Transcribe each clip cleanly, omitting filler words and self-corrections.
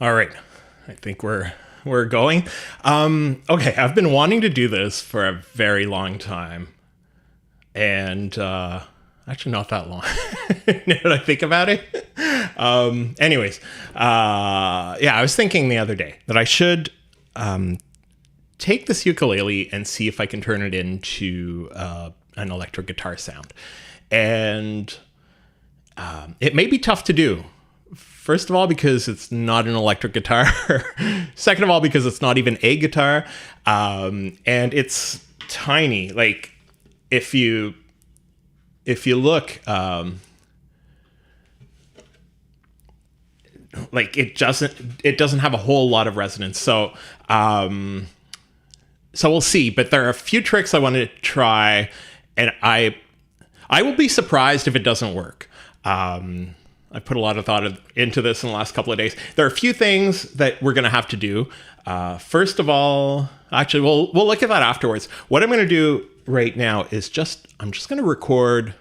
All right, I think we're going. Okay, I've been wanting to do this for a very long time, and actually not that long. Now that I think about it. Anyways, yeah, I was thinking the other day that I should take this ukulele and see if I can turn it into an electric guitar sound, and it may be tough to do. First of all, because it's not an electric guitar. Second of all, because it's not even a guitar. And it's tiny. Like if you look, like it doesn't have a whole lot of resonance. So we'll see. But there are a few tricks I wanted to try, and I will be surprised if it doesn't work. I put a lot of thought into this in the last couple of days. There are a few things that we're going to have to do. First of all, actually, we'll look at that afterwards. What I'm going to do right now is I'm just going to record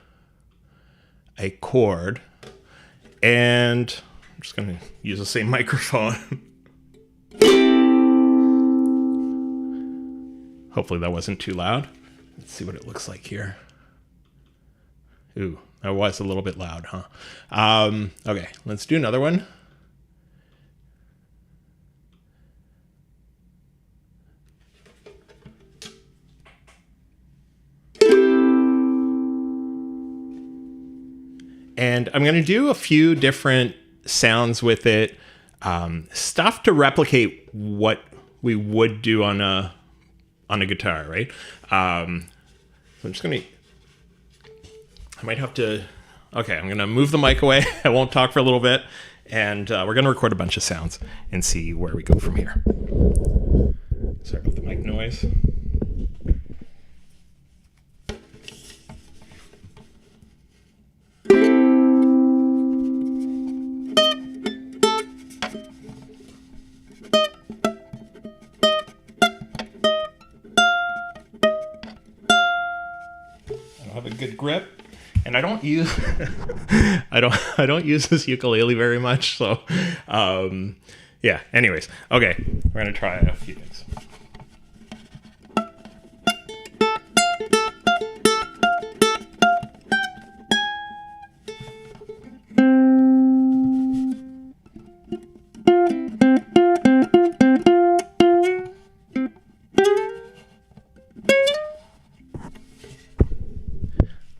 a chord, and I'm just going to use the same microphone. Hopefully that wasn't too loud. Let's see what it looks like here. Ooh. That was a little bit loud, huh? Okay, let's do another one. And I'm going to do a few different sounds with it, stuff to replicate what we would do on a guitar, right? So I'm just going to... I might have to... Okay, I'm going to move the mic away. I won't talk for a little bit. And we're going to record a bunch of sounds and see where we go from here. Sorry about the mic noise. I don't have a good grip. And I don't use I don't use this ukulele very much, so yeah. Anyways, okay, we're gonna try a few things.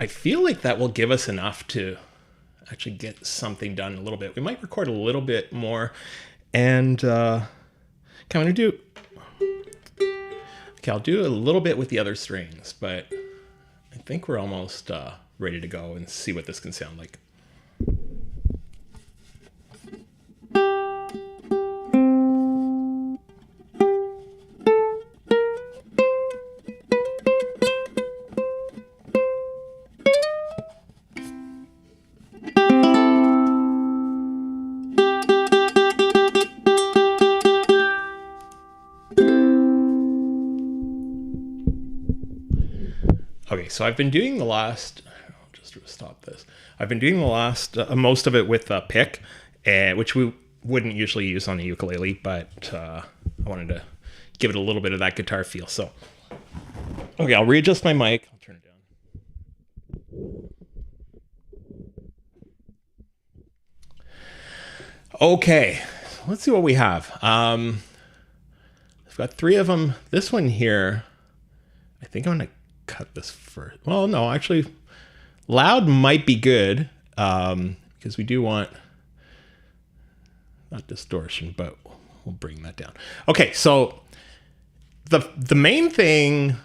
I feel like that will give us enough to actually get something done a little bit. We might record a little bit more, and okay, I'm gonna do. Okay, I'll do a little bit with the other strings, but I think we're almost ready to go and see what this can sound like. Okay, so I've been doing the last, I'll just stop this. I've been doing the last, most of it with a pick, which we wouldn't usually use on a ukulele, but I wanted to give it a little bit of that guitar feel. So, okay, I'll readjust my mic. I'll turn it down. Okay, so let's see what we have. I've got 3 of them. This one here, I think I'm gonna cut this first. Well, no, actually, loud might be good because we do want not distortion, but we'll bring that down. Okay, so the main thing,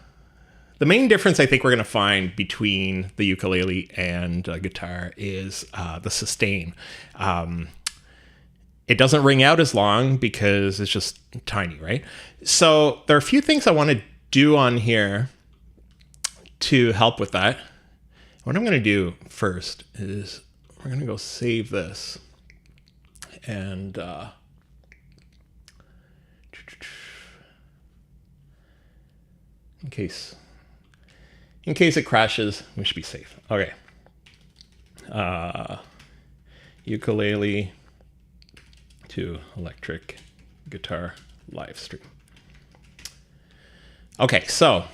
the main difference I think we're gonna find between the ukulele and guitar is the sustain. It doesn't ring out as long because it's just tiny, right? So there are a few things I want to do on here to help with that. What I'm going to do first is we're going to go save this, and in case it crashes, we should be safe. Okay. Ukulele to electric guitar live stream. Okay, so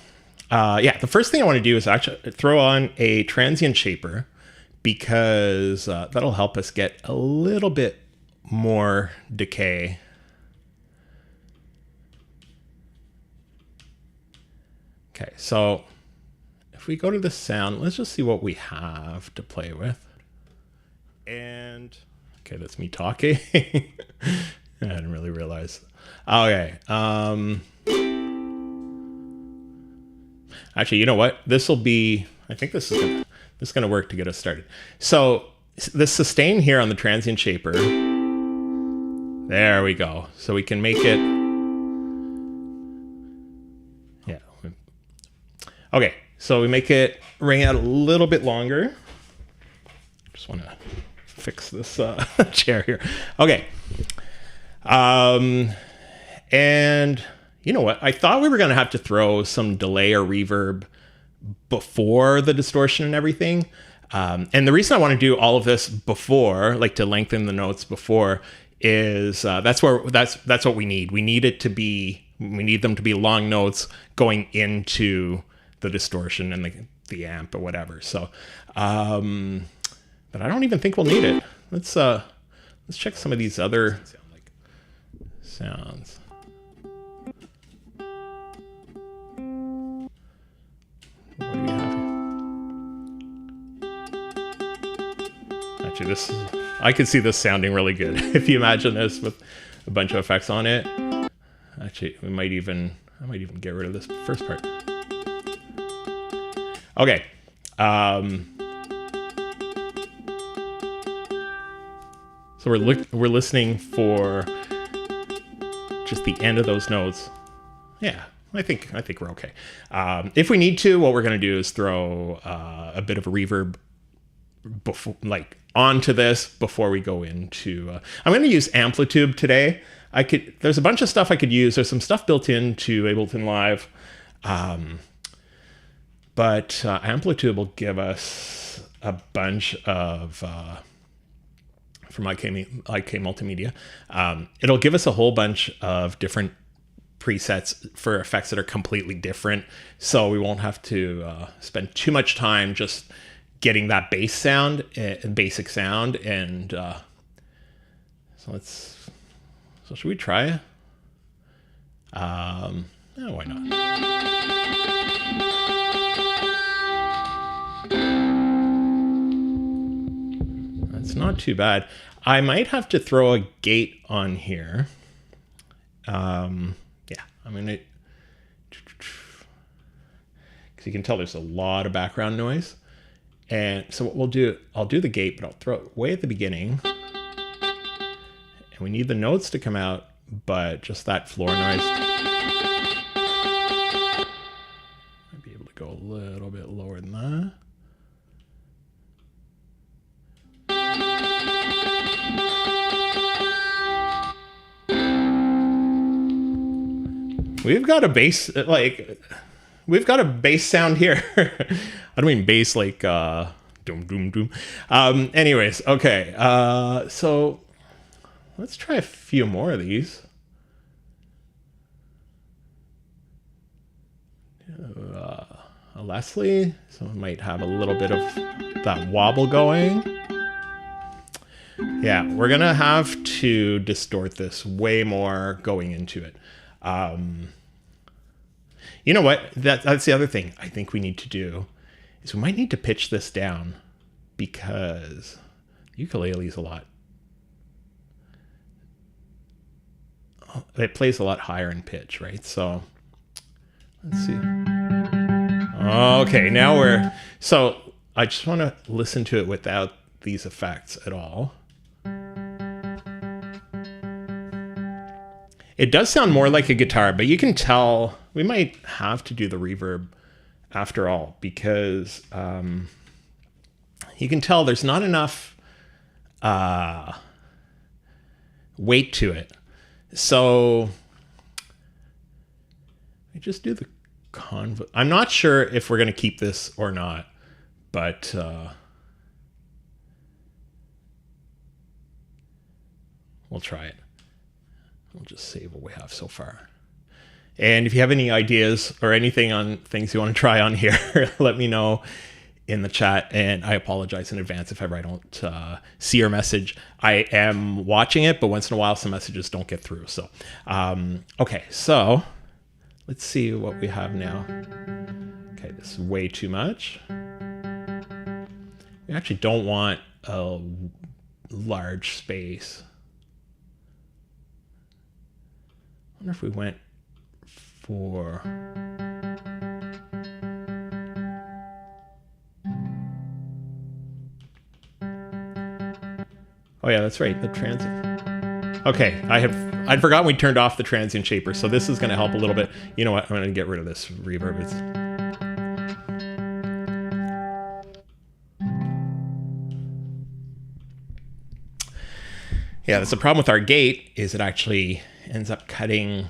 yeah, the first thing I want to do is actually throw on a transient shaper, because that'll help us get a little bit more decay. Okay, so if we go to the sound, let's just see what we have to play with. And okay, that's me talking. I didn't really realize. Okay. Actually, you know what? This will be, I think this is gonna work to get us started. So the sustain here on the transient shaper, there we go. So we can make it, yeah. Okay, so we make it ring out a little bit longer. Just wanna fix this chair here. Okay. And you know what? I thought we were going to have to throw some delay or reverb before the distortion and everything. And the reason I want to do all of this before, like to lengthen the notes before, is that's what we need. We need them to be long notes going into the distortion and the amp or whatever. So, but I don't even think we'll need it. Let's check some of these other sounds. What do we have here? Actually, I could see this sounding really good. If you imagine this with a bunch of effects on it. Actually, I might even get rid of this first part. Okay. So we're listening for just the end of those notes. Yeah, I think we're okay. If we need to, what we're going to do is throw a bit of a reverb before, like onto this before we go into. I'm going to use Amplitude today. There's a bunch of stuff I could use. There's some stuff built into Ableton Live, but Amplitude will give us a bunch of. From IK Multimedia, it'll give us a whole bunch of different presets for effects that are completely different, so we won't have to spend too much time just getting that bass sound, basic sound. And so should we try it? Yeah, why not? It's not too bad. I might have to throw a gate on here. Yeah, I'm gonna, because you can tell there's a lot of background noise. And so what we'll do, I'll do the gate, but I'll throw it way at the beginning. And we need the notes to come out, but just that floor noise. Might be able to go a little bit lower than that. We've got a bass, we've got a bass sound here. I don't mean bass like doom doom doom. Anyways, okay. So let's try a few more of these. Leslie, so we might have a little bit of that wobble going. Yeah, we're gonna have to distort this way more going into it. You know what? That's the other thing I think we need to do is we might need to pitch this down, because ukulele is it plays a lot higher in pitch, right? So let's see. Okay, now so I just want to listen to it without these effects at all. It does sound more like a guitar, but you can tell we might have to do the reverb after all, because you can tell there's not enough weight to it. So I just do the convo. I'm not sure if we're going to keep this or not, but we'll try it. We'll just save what we have so far. And if you have any ideas or anything on things you want to try on here, let me know in the chat. And I apologize in advance if ever I don't see your message. I am watching it, but once in a while some messages don't get through. So, okay, so let's see what we have now. Okay, this is way too much. We actually don't want a large space. I wonder if we went for... Oh yeah, that's right, the transient. Okay, I'd forgotten we turned off the transient shaper, so this is going to help a little bit. You know what? I'm going to get rid of this reverb. Yeah, that's the problem with our gate, is it actually ends up cutting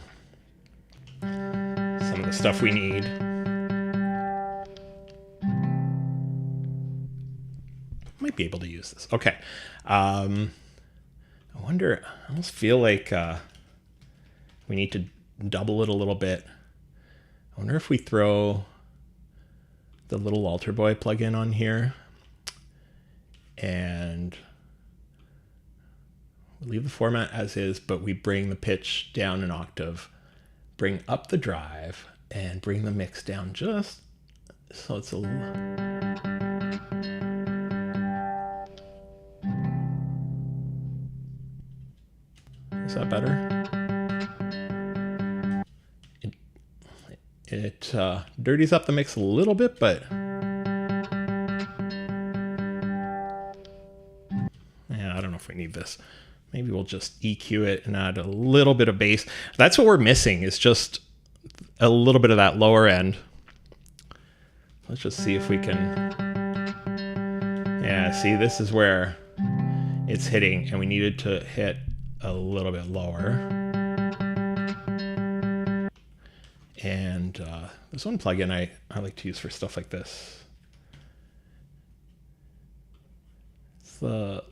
some of the stuff we need. Might be able to use this. Okay. I wonder, I almost feel like we need to double it a little bit. I wonder if we throw the little Alter Boy plugin on here and we leave the format as is, but we bring the pitch down an octave, bring up the drive, and bring the mix down just so it's a little... Is that better? It dirties up the mix a little bit, but yeah, I don't know if we need this. Maybe we'll just EQ it and add a little bit of bass. That's what we're missing, is just a little bit of that lower end. Let's just see if we can... Yeah, see, this is where it's hitting, and we needed to hit a little bit lower. And there's one plugin I like to use for stuff like this. It's the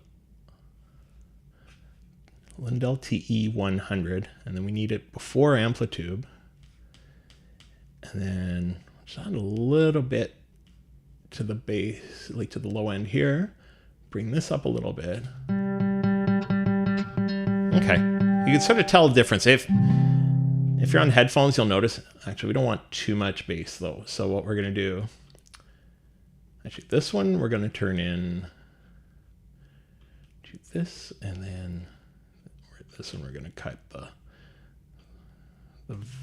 Lindell TE100, and then we need it before Amplitube. And then just add a little bit to the bass, like to the low end here. Bring this up a little bit. Okay, you can sort of tell the difference. If you're on headphones, you'll notice, actually, we don't want too much bass though. So what we're gonna do, actually this one, we're gonna turn in to this, and then this one, we're gonna cut the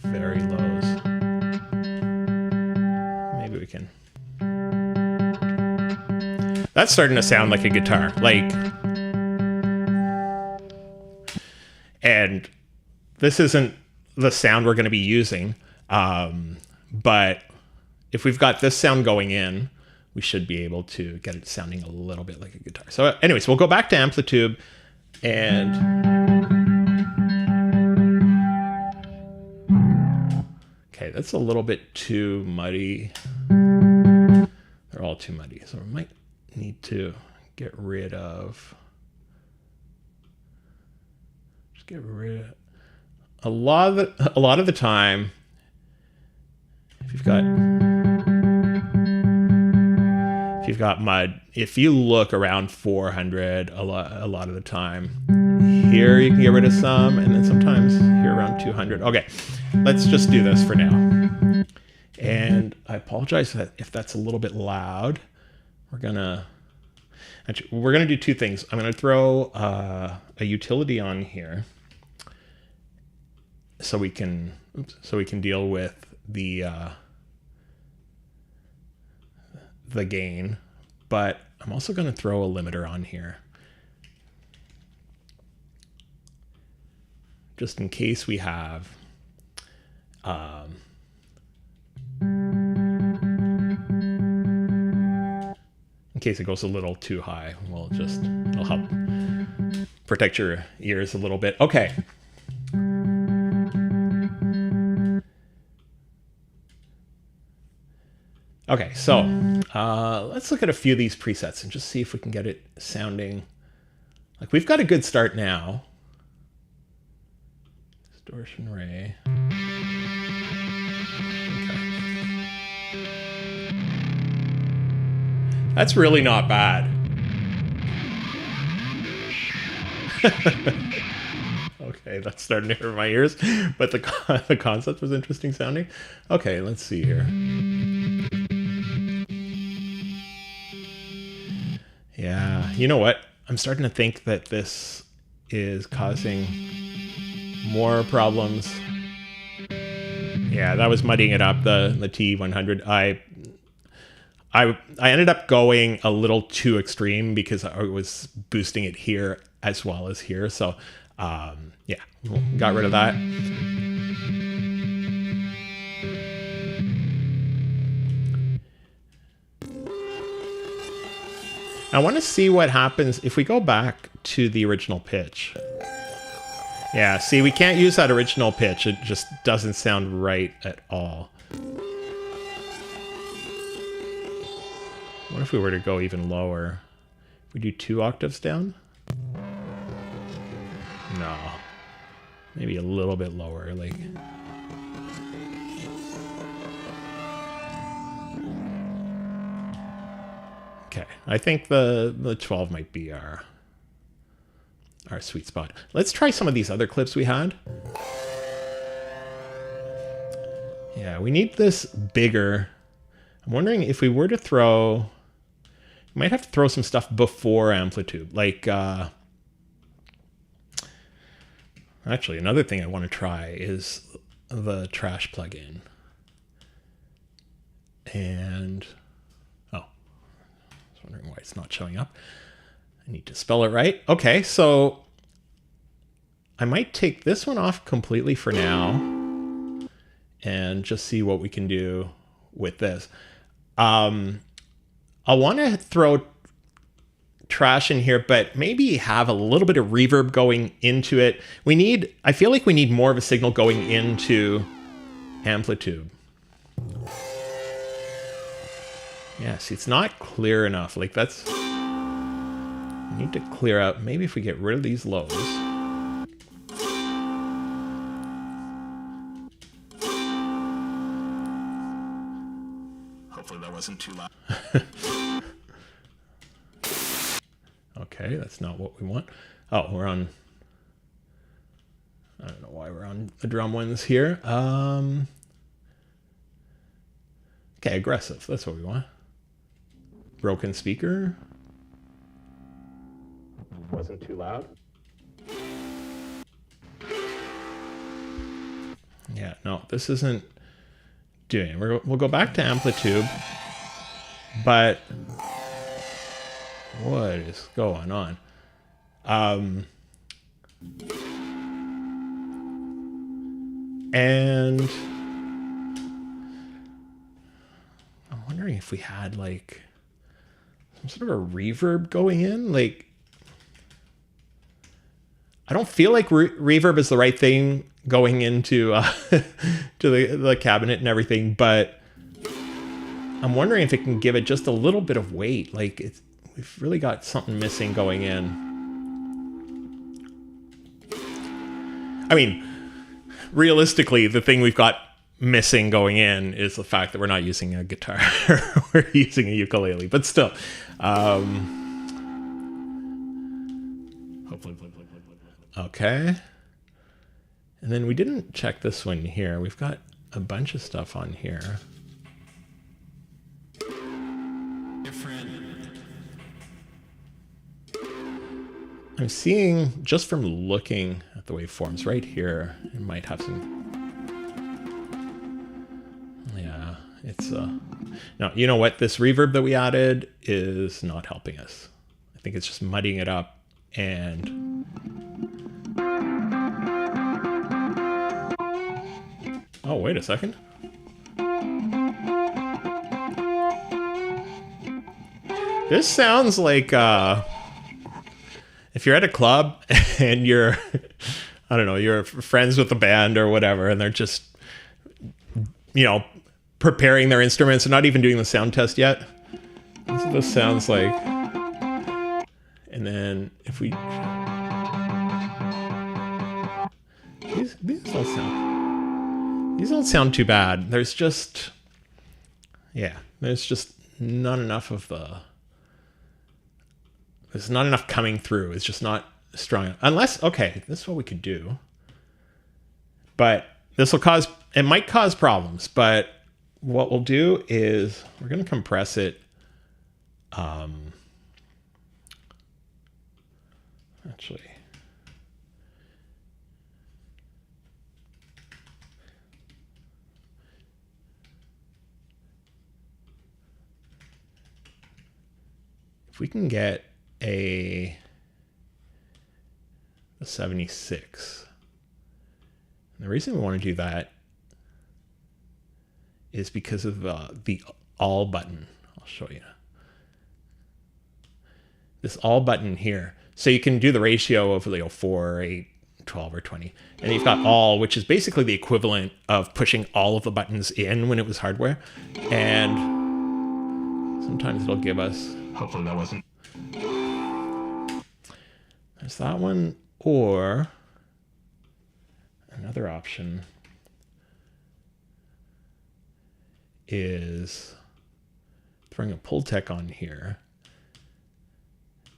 very lows. Maybe we can. That's starting to sound like a guitar, like, and this isn't the sound we're going to be using, but if we've got this sound going in, we should be able to get it sounding a little bit like a guitar. So anyways, we'll go back to Amplitube, and okay, that's a little bit too muddy. They're all too muddy, so we might need to get rid of, a lot of the time, if you've got mud, if you look around 400 a lot of the time, here you can get rid of some, and then sometimes here around 200. Okay, let's just do this for now. And I apologize if that's a little bit loud. We're gonna do two things. I'm gonna throw a utility on here so we can deal with the gain, but I'm also gonna throw a limiter on here just in case we have in case it goes a little too high. It'll help protect your ears a little bit. Okay. Okay, so let's look at a few of these presets and just see if we can get it sounding like we've got a good start now. Distortion ray. Okay. That's really not bad. Okay, that's starting to hurt my ears, but the concept was interesting sounding. Okay, let's see here. Yeah, you know what? I'm starting to think that this is causing more problems. Yeah, that was muddying it up, the T100. I ended up going a little too extreme because I was boosting it here as well as here. So, yeah, got rid of that. I want to see what happens if we go back to the original pitch. Yeah, see, we can't use that original pitch. It just doesn't sound right at all. What if we were to go even lower? If we do 2 octaves down? No. Maybe a little bit lower, like... Okay, I think the 12 might be our sweet spot. Let's try some of these other clips we had. Yeah, we need this bigger. I'm wondering if we were to throw... We might have to throw some stuff before Amplitude. Like, actually, another thing I want to try is the trash plugin. And... Oh. I was wondering why it's not showing up. I need to spell it right. Okay, so I might take this one off completely for now and just see what we can do with this. I want to throw trash in here, but maybe have a little bit of reverb going into it. I feel like we need more of a signal going into Amplitude. Yeah, see, it's not clear enough. Like, we need to clear out. Maybe if we get rid of these lows. Hopefully that wasn't too loud. Okay, that's not what we want. Oh, we're on... I don't know why we're on the drum ones here. Okay, aggressive. That's what we want. Broken speaker. Wasn't too loud. Yeah, no, this isn't doing it. We'll go back to Amplitude, but what is going on? And I'm wondering if we had like some sort of a reverb going in. Like, I don't feel like reverb is the right thing going into to the cabinet and everything, but I'm wondering if it can give it just a little bit of weight. Like, we've really got something missing going in. I mean, realistically, the thing we've got missing going in is the fact that we're not using a guitar. We're using a ukulele, but still. Hopefully. Okay. And then we didn't check this one here. We've got a bunch of stuff on here. I'm seeing, just from looking at the waveforms right here, it might have some... Yeah, it's... Now, you know what? This reverb that we added is not helping us. I think it's just muddying it up, and... Oh, wait a second. This sounds like... if you're at a club and you're, I don't know, you're friends with the band or whatever, and they're just, you know, preparing their instruments and not even doing the sound test yet. That's what this sounds like. And then if we... these don't sound too bad. There's just not enough of there's not enough coming through. It's just not strong. Unless, okay, this is what we could do. But it might cause problems, but what we'll do is we're going to compress it. Actually, if we can get a 76. And the reason we want to do that is because of the all button. I'll show you. This all button here. So you can do the ratio of 4, 8, 12, or 20. And you've got all, which is basically the equivalent of pushing all of the buttons in when it was hardware. And sometimes it'll give us... Hopefully that wasn't... There's that one, or another option is throwing a pull tech on here.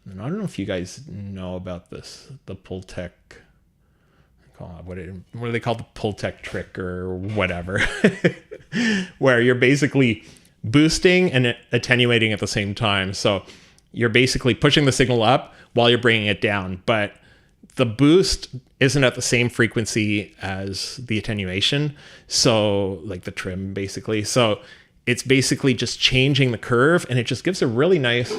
And I don't know if you guys know about this, the pull tech, what do they call the pull tech trick or whatever, where you're basically boosting and attenuating at the same time. So you're basically pushing the signal up while you're bringing it down, but the boost isn't at the same frequency as the attenuation. So like the trim basically. So it's basically just changing the curve, and it just gives a really nice,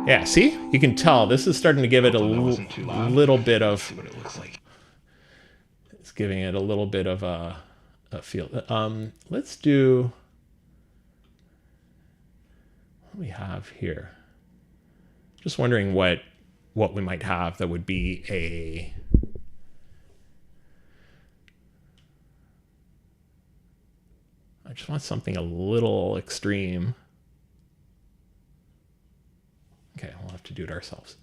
yeah, see, you can tell this is starting to give it a little bit of, See what it looks like. It's giving it a little bit of a feel. Let's do, what do we have here? Just wondering what we might have that would be a... I just want something a little extreme. Okay, we'll have to do it ourselves.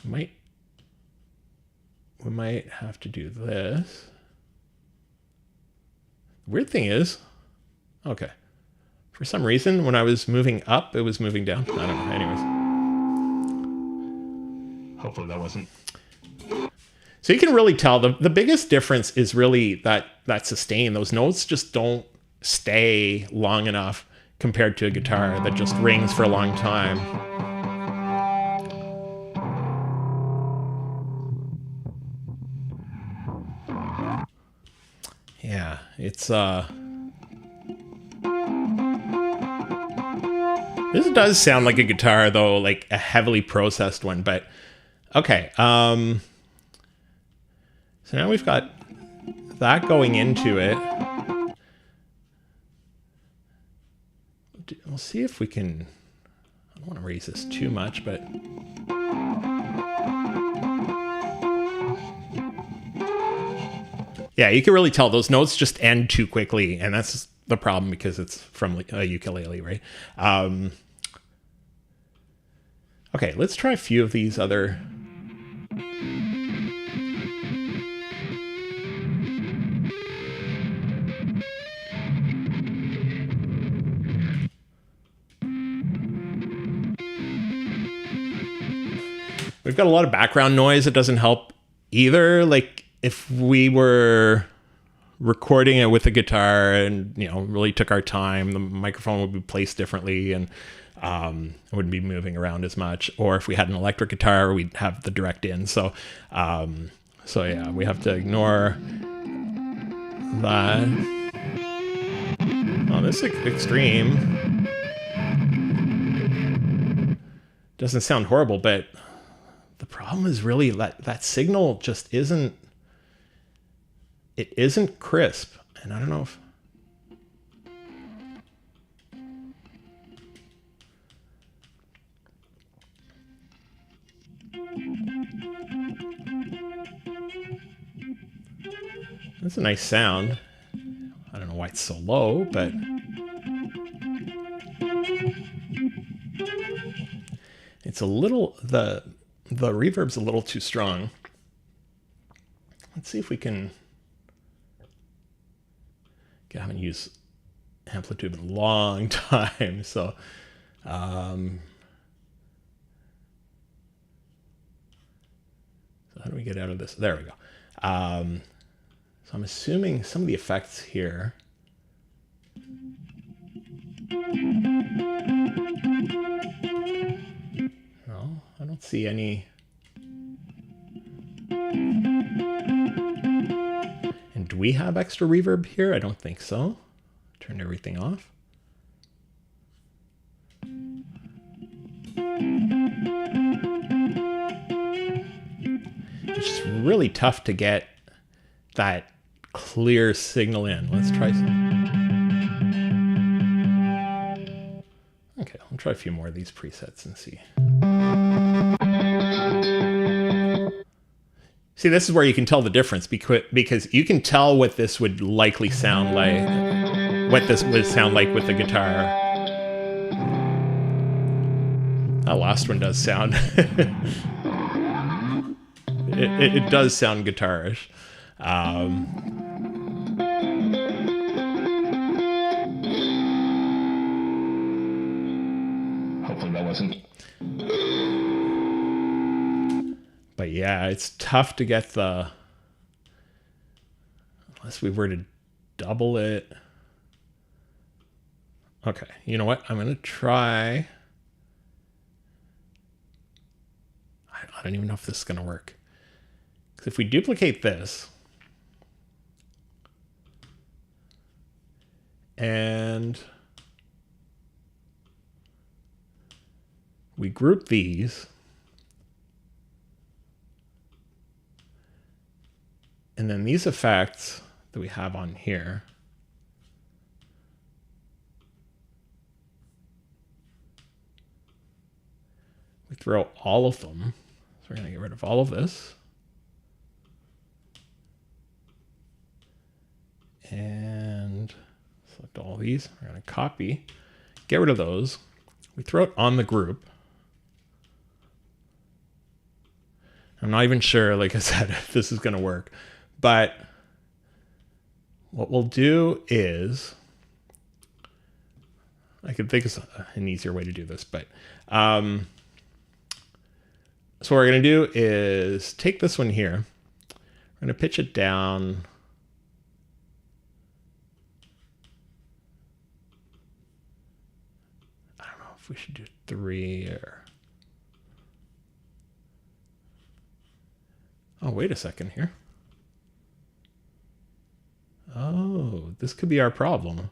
We might have to do this. The weird thing is, okay, for some reason when I was moving up, it was moving down. I don't know. Anyways. Hopefully that wasn't... So you can really tell the biggest difference is really that sustain. Those notes just don't stay long enough compared to a guitar that just rings for a long time. Yeah, it's this does sound like a guitar though, like a heavily processed one, but okay. So now we've got that going into it. We'll see if we can, I don't want to raise this too much, but yeah, you can really tell those notes just end too quickly, and that's the problem because it's from a ukulele, right? Okay, let's try a few of these other... We've got a lot of background noise. It doesn't help either. Like if we were recording it with a guitar and, you know, really took our time, the microphone would be placed differently and it wouldn't be moving around as much. Or if we had an electric guitar, we'd have the direct in. So yeah, we have to ignore that. Oh, this is extreme. Doesn't sound horrible, but the problem is really that signal just isn't crisp. And I don't know if... That's a nice sound. I don't know why it's so low, but... It's a little... The reverb's a little too strong. let's see if we can. I haven't used amplitude in a long time, so so how do we get out of this? There we go. So I'm assuming some of the effects here. No, I don't see any. And do we have extra reverb here? I don't think so. Turn everything off. It's just really tough to get that clear signal in. Let's try some. Okay, I'll try a few more of these presets and see. See, this is where you can tell the difference because you can tell what this would likely sound like, what this would sound like with the guitar. That last one does sound, it does sound guitarish. Hopefully that wasn't. But yeah, it's tough to get the, unless we were to double it. Okay, you know what? I'm going to try. I don't even know if this is going to work. Because if we duplicate this, and we group these, and then these effects that we have on here, we throw all of them. So we're going to get rid of all of this. And select all these. We're going to copy, get rid of those. We throw it on the group. I'm not even sure, like I said, if this is going to work. But what we'll do is, I could think of an easier way to do this, but so what we're going to do is take this one here. We're going to pitch it down. I don't know if we should do 3 or... Oh, wait a second here. Oh, this could be our problem.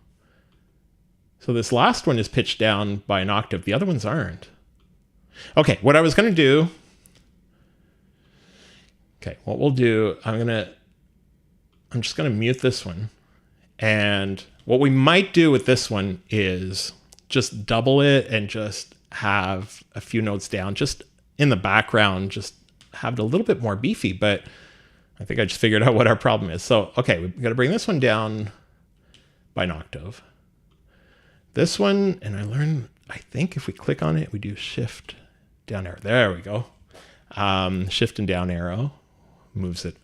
So this last one is pitched down by an octave. The other ones aren't. Okay, what I was going to do... Okay, what we'll do, I'm just going to mute this one. And what we might do with this one is just double it and just have a few notes down, just in the background, just have it a little bit more beefy, but I think I just figured out what our problem is. So, okay, we've got to bring this one down by an octave. This one, and I think if we click on it, we do shift down arrow. There we go. Shift and down arrow moves it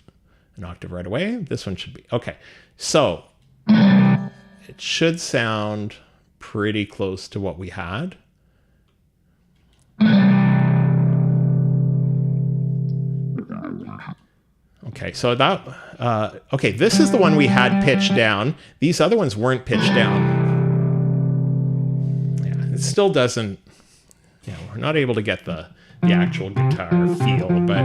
an octave right away. This one should be, okay. So it should sound pretty close to what we had. Okay, so that, okay, this is the one we had pitched down. These other ones weren't pitched down. Yeah, it still doesn't, we're not able to get the actual guitar feel, but,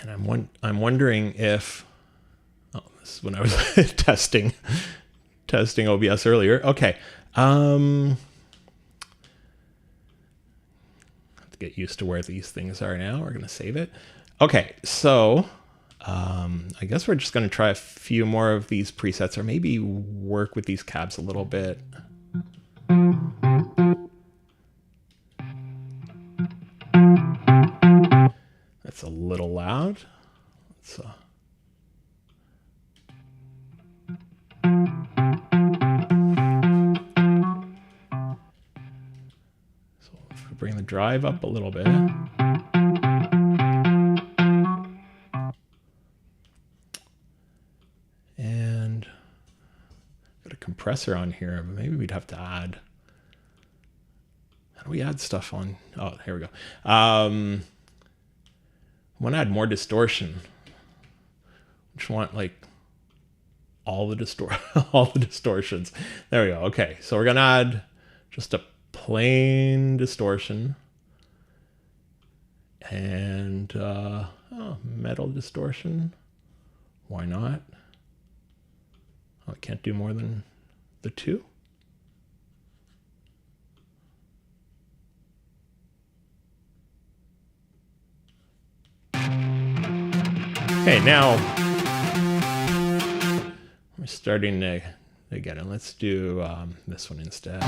and I'm wondering if, oh, this is when I was testing OBS earlier. Okay, get used to where these things are now. We're going to save it. Okay, so I guess we're just going to try a few more of these presets, or maybe work with these cabs a little bit. That's a little loud. Let's, bring the drive up a little bit. compressor on here, but maybe we'd have to add. How do we add stuff on? Oh, here we go. I want to add more distortion. Just want like all the distortions. There we go. Okay, so we're gonna add just a plain distortion and metal distortion. Why not? Oh, I can't do more than the 2. Okay, now we're starting to get it. Let's do this one instead.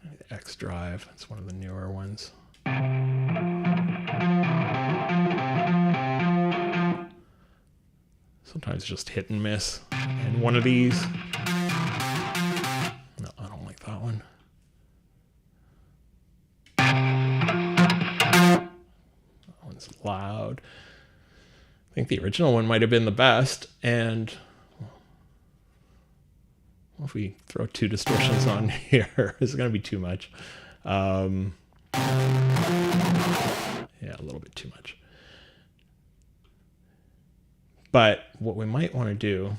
The X Drive. It's one of the newer ones. Sometimes just hit and miss. And one of these. No, I don't like that one. That one's loud. I think the original one might have been the best. And well, if we throw 2 distortions on here, it's going to be too much. Yeah, a little bit too much. But what we might want to do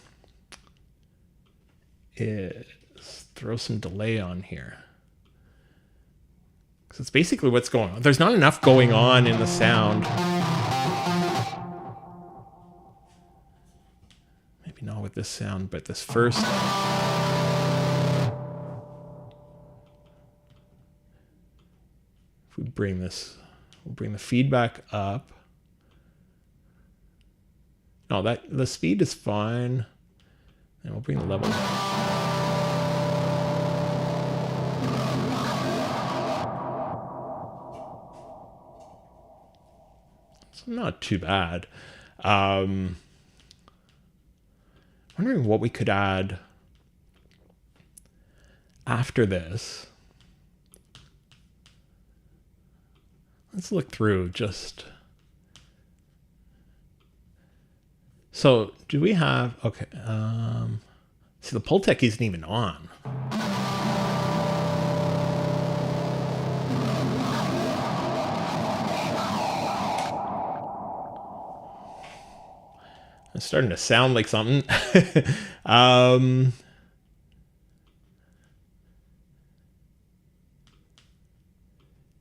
is throw some delay on here. Because it's basically what's going on. There's not enough going on in the sound. Maybe not with this sound, but this first. If we bring this, we'll bring the feedback up. No, the speed is fine. And we'll bring the level. It's not too bad. Wondering what we could add after this. Let's look through just. So do we have, okay, see the Pultec isn't even on. It's starting to sound like something.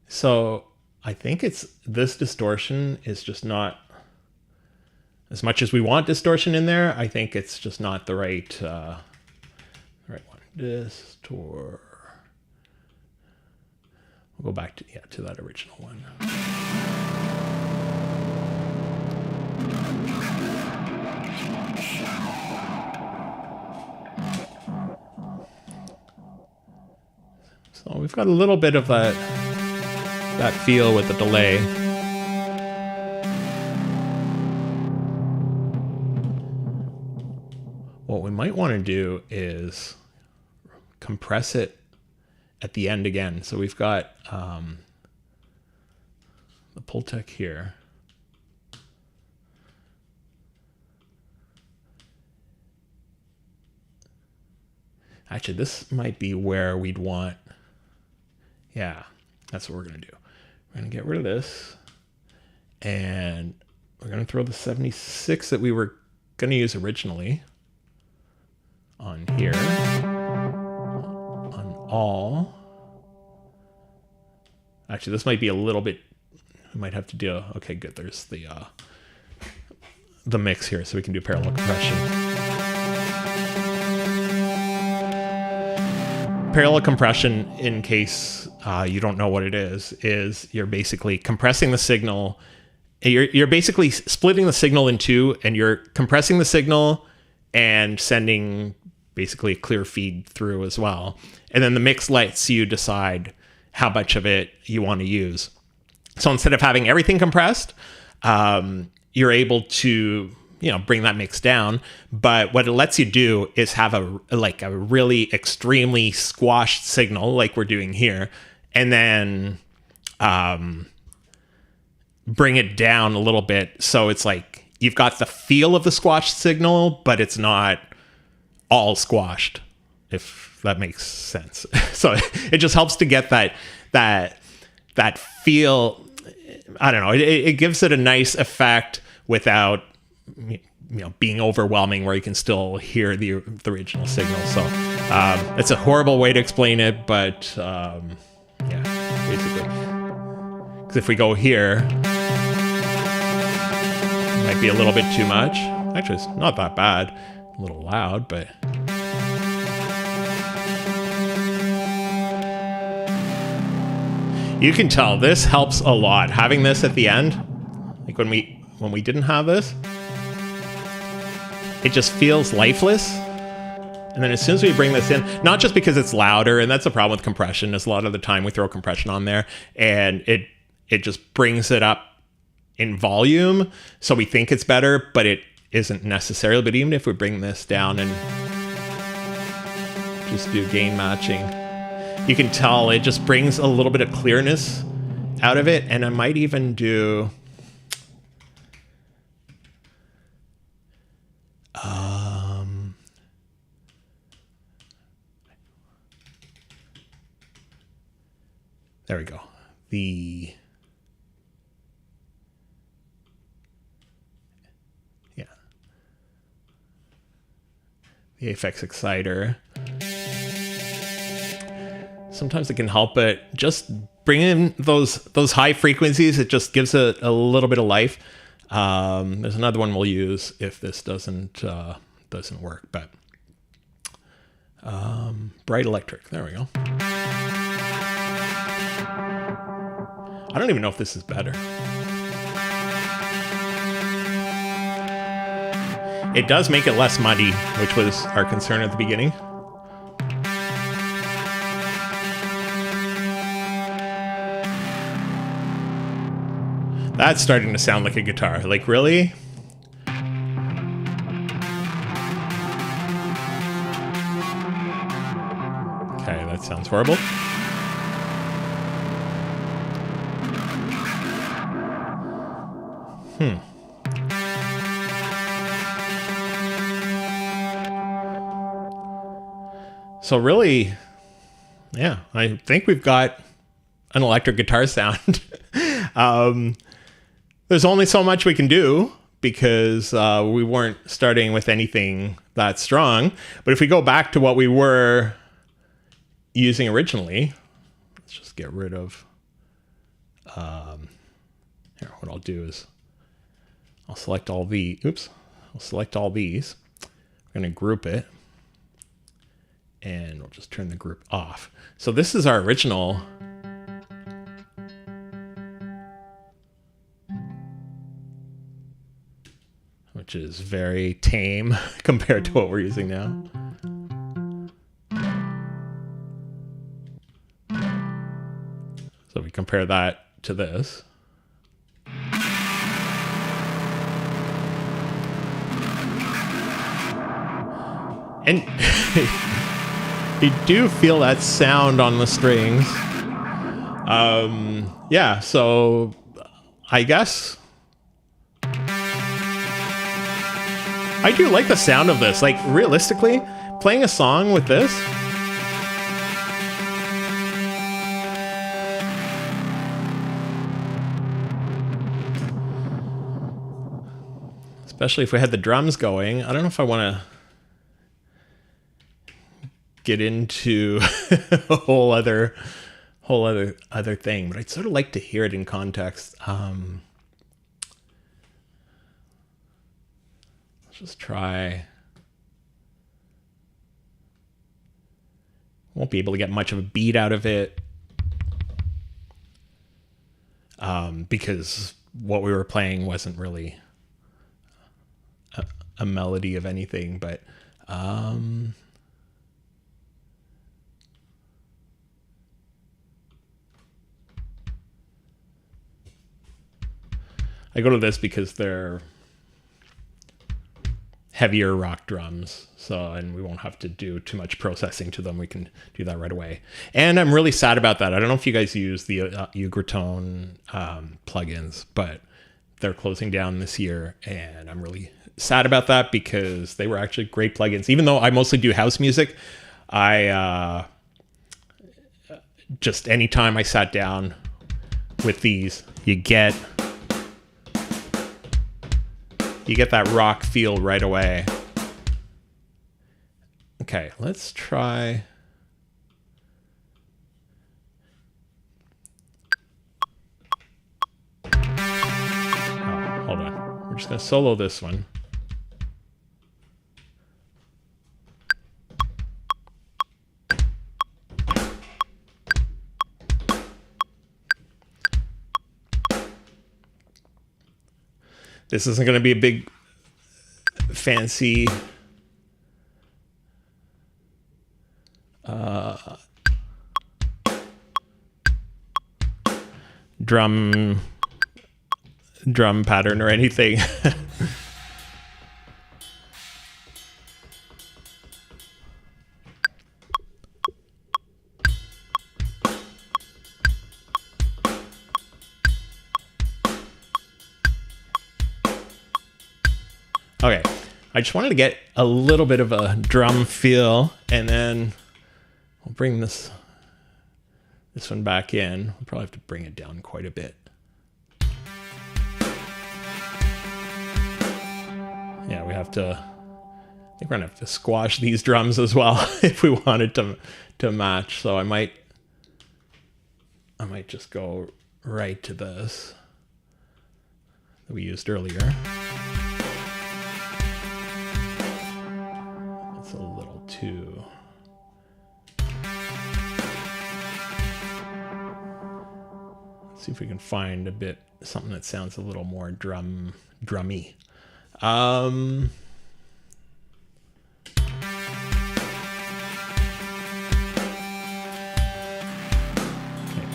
So I think it's, this distortion is just not, as much as we want distortion in there, I think it's just not the right one. Distor. We'll go back to that original one. So we've got a little bit of that feel with the delay. What we might want to do is compress it at the end again. So we've got the Pultec here. Actually, this might be where we'd want, yeah, that's what we're going to do. We're going to get rid of this, and we're going to throw the 76 that we were going to use originally on here, on all. Actually, this might be a little bit, we might have to do, okay, good, there's the mix here, so we can do parallel compression. Parallel compression, in case you don't know what it is you're basically compressing the signal. You're basically splitting the signal in two, and you're compressing the signal and sending basically a clear feed through as well. And then the mix lets you decide how much of it you want to use. So instead of having everything compressed, you're able to, bring that mix down. But what it lets you do is have a really extremely squashed signal like we're doing here, and then bring it down a little bit. So it's like you've got the feel of the squashed signal, but it's not all squashed, if that makes sense. So it just helps to get that feel. I don't know. It gives it a nice effect without being overwhelming, where you can still hear the original signal. So it's a horrible way to explain it, but yeah, basically. Because if we go here, it might be a little bit too much. Actually, it's not that bad. A little loud, but you can tell this helps a lot. Having this at the end, like when we didn't have this, it just feels lifeless. And then as soon as we bring this in, not just because it's louder, and that's the problem with compression, is a lot of the time we throw compression on there and it just brings it up in volume, so we think it's better, but it isn't necessarily. But even if we bring this down and just do gain matching, you can tell it just brings a little bit of clearness out of it. And I might even do there we go. The Aphex Exciter. Sometimes it can help, but just bring in those high frequencies. It just gives it a little bit of life. There's another one we'll use if this doesn't work, but Bright Electric. There we go. I don't even know if this is better. It does make it less muddy, which was our concern at the beginning. That's starting to sound like a guitar. Like, really? Okay, that sounds horrible. So really, yeah, I think we've got an electric guitar sound. There's only so much we can do because we weren't starting with anything that strong. But if we go back to what we were using originally, let's just get rid of... here, what I'll do is I'll select all the... I'll select all these. We're going to group it. And we'll just turn the group off. So this is our original. Which is very tame compared to what we're using now. So we compare that to this. And you do feel that sound on the strings. Yeah, so I guess I do like the sound of this. Like, realistically, playing a song with this, especially if we had the drums going, I don't know if I want to get into a whole other thing, but I'd sort of like to hear it in context. Let's just try. Won't be able to get much of a beat out of it because what we were playing wasn't really a melody of anything, but I go to this because they're heavier rock drums, and we won't have to do too much processing to them. We can do that right away. And I'm really sad about that. I don't know if you guys use the Ukulele plugins, but they're closing down this year, and I'm really sad about that because they were actually great plugins. Even though I mostly do house music, I just anytime I sat down with these, you get that rock feel right away. Okay, let's try. Hold on. We're just going to solo this one. This isn't going to be a big fancy drum pattern or anything. Okay, I just wanted to get a little bit of a drum feel, and then we'll bring this one back in. We'll probably have to bring it down quite a bit. Yeah, we have to, I think we're gonna have to squash these drums as well if we wanted to match. So I might just go right to this that we used earlier. It's a little too. Let's see if we can find something that sounds a little more drummy. Okay,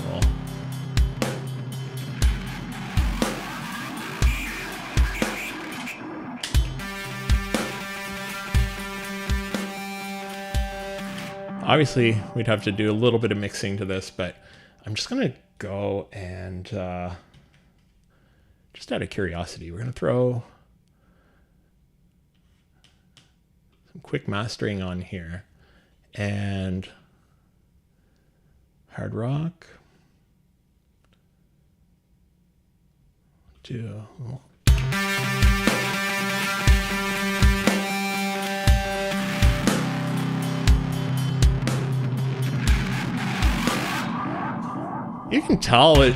well. Obviously, we'd have to do a little bit of mixing to this, but I'm just going to go and, just out of curiosity, we're going to throw some quick mastering on here. And hard rock. You can tell it,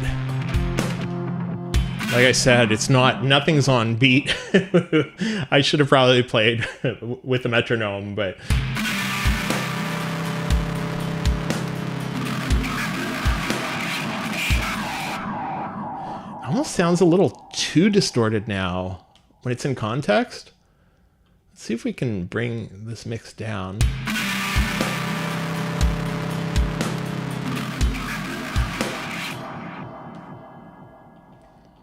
like I said, nothing's on beat. I should have probably played with the metronome, but it almost sounds a little too distorted now when it's in context. Let's see if we can bring this mix down.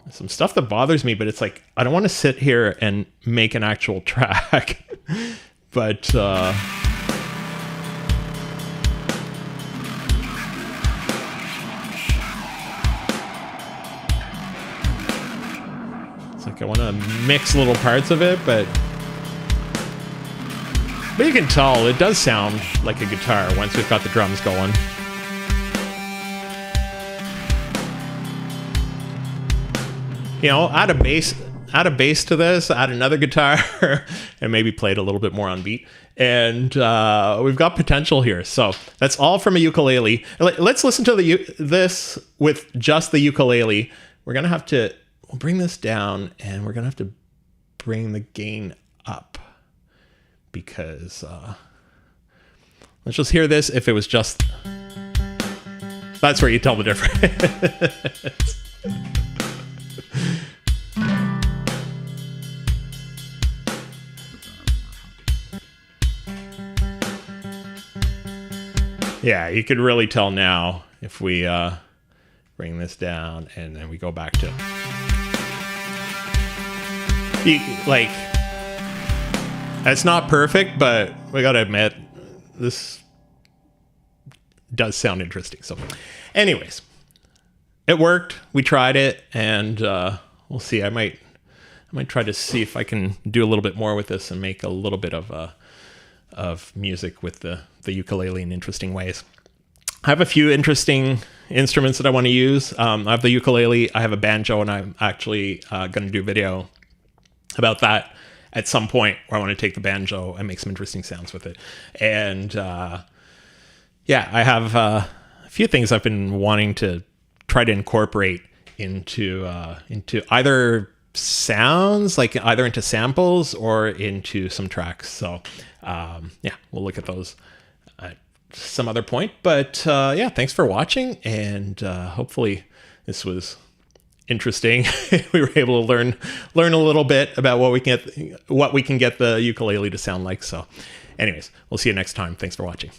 Some stuff that bothers me, but it's like, I don't want to sit here and make an actual track. But, it's like I want to mix little parts of it, but you can tell it does sound like a guitar once we've got the drums going. You know, add a bass to this, add another guitar, and maybe play it a little bit more on beat. And we've got potential here. So that's all from a ukulele. Let's listen to this with just the ukulele. We'll bring this down, and we're gonna have to bring the gain up because let's just hear this. If it was just, that's where you tell the difference. Yeah, you could really tell now if we bring this down and then we go back to, like, it's not perfect, but we gotta admit this does sound interesting. So anyways, it worked. We tried it, and we'll see. I might try to see if I can do a little bit more with this and make a little bit of music with the ukulele in interesting ways. I have a few interesting instruments that I want to use. I have the ukulele, I have a banjo, and I'm actually going to do a video about that at some point where I want to take the banjo and make some interesting sounds with it. And yeah, I have a few things I've been wanting to try to incorporate into either sounds, like either into samples or into some tracks. So yeah, we'll look at those at some other point. But yeah, thanks for watching, and hopefully this was interesting. We were able to learn a little bit about what we can get the ukulele to sound like. So anyways, we'll see you next time. Thanks for watching.